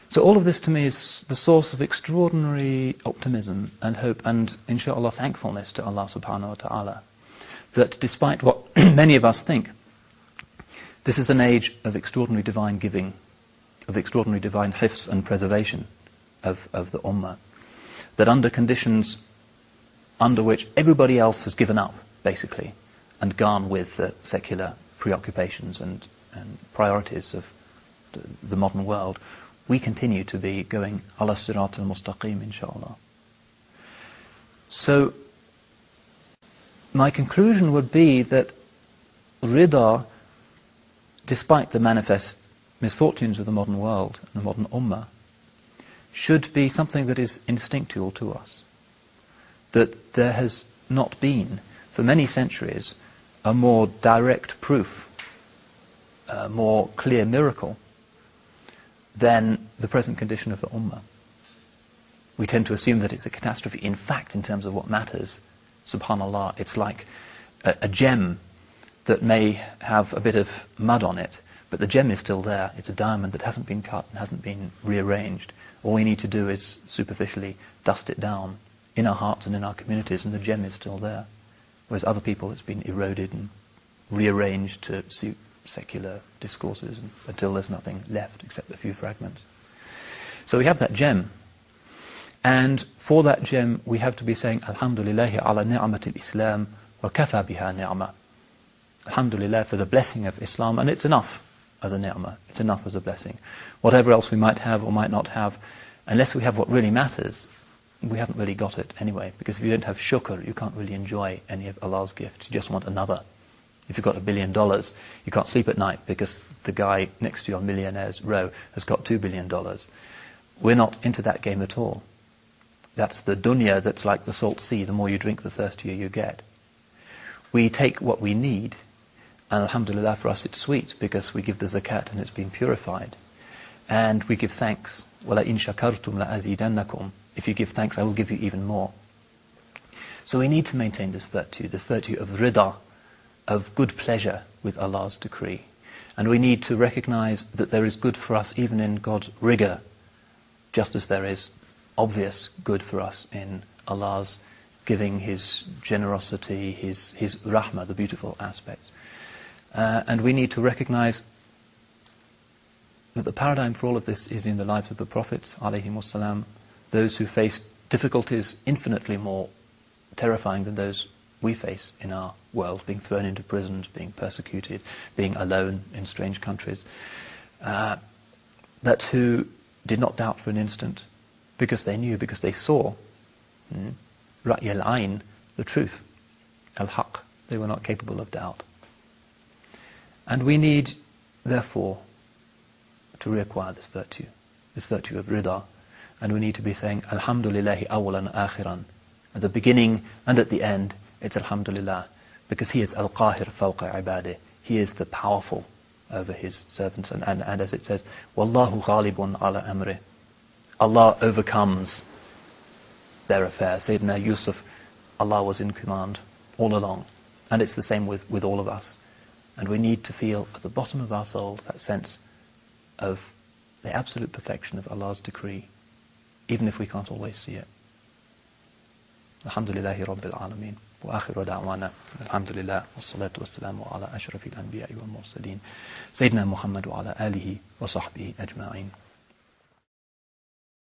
So all of this to me is the source of extraordinary optimism and hope and, inshallah, thankfulness to Allah subhanahu wa ta'ala, that despite what many of us think, this is an age of extraordinary divine giving, of extraordinary divine hifz and preservation of the ummah, that under conditions under which everybody else has given up, basically, and gone with the secular preoccupations and priorities of the modern world, we continue to be going ala sirat al-mustaqim, inshallah. So, my conclusion would be that rida, despite the manifest misfortunes of the modern world and the modern ummah, should be something that is instinctual to us. That there has not been, for many centuries, a more direct proof, a more clear miracle than the present condition of the ummah. We tend to assume that it's a catastrophe. In fact, in terms of what matters, subhanallah, it's like a gem that may have a bit of mud on it, but the gem is still there. It's a diamond that hasn't been cut and hasn't been rearranged. All we need to do is superficially dust it down in our hearts and in our communities, and the gem is still there. Whereas other people, it's been eroded and rearranged to suit secular discourses until there's nothing left except a few fragments. So we have that gem, and for that gem we have to be saying Alhamdulillahi ala ni'matil Islam wa kafa biha ni'ma. Alhamdulillah for the blessing of Islam, and it's enough as a ni'mah, it's enough as a blessing. Whatever else we might have or might not have, unless we have what really matters, we haven't really got it anyway, because if you don't have shukr, you can't really enjoy any of Allah's gifts. You just want another. If you've got $1 billion, you can't sleep at night because the guy next to you on Millionaires Row has got $2 billion. We're not into that game at all. That's the dunya that's like the salt sea. The more you drink, the thirstier you get. We take what we need, and alhamdulillah for us it's sweet because we give the zakat and it's been purified. And we give thanks. وَلَئِن شَكَرْتُمْ لَأَزِيدَنَّكُمْ. If you give thanks, I will give you even more. So we need to maintain this virtue of rida, of good pleasure with Allah's decree. And we need to recognize that there is good for us even in God's rigor, just as there is obvious good for us in Allah's giving, His generosity, His rahmah, the beautiful aspects. And we need to recognize that the paradigm for all of this is in the lives of the prophets, alayhimussalam, those who faced difficulties infinitely more terrifying than those we face in our world, being thrown into prisons, being persecuted, being alone in strange countries, but who did not doubt for an instant, because they knew, because they saw ra'y al-ayn, the truth, al-haq. They were not capable of doubt. And we need, therefore, to reacquire this virtue of rida, and we need to be saying Alhamdulillahi awalan akhiran, at the beginning and at the end. It's Alhamdulillah, because He is Al-Qahir fawqa ibadih. He is the powerful over His servants. And as it says, Wallahu ghalibun ala amrih. Allah overcomes their affairs. Sayyidina Yusuf, Allah was in command all along. And it's the same with all of us. And we need to feel at the bottom of our souls that sense of the absolute perfection of Allah's decree, even if we can't always see it. Alhamdulillahi Rabbil Alameen. وآخر دعوانا الحمد لله والصلاة والسلام على أشرف الأنبياء والمرسلين سيدنا محمد وعلى آله وصحبه أجمعين.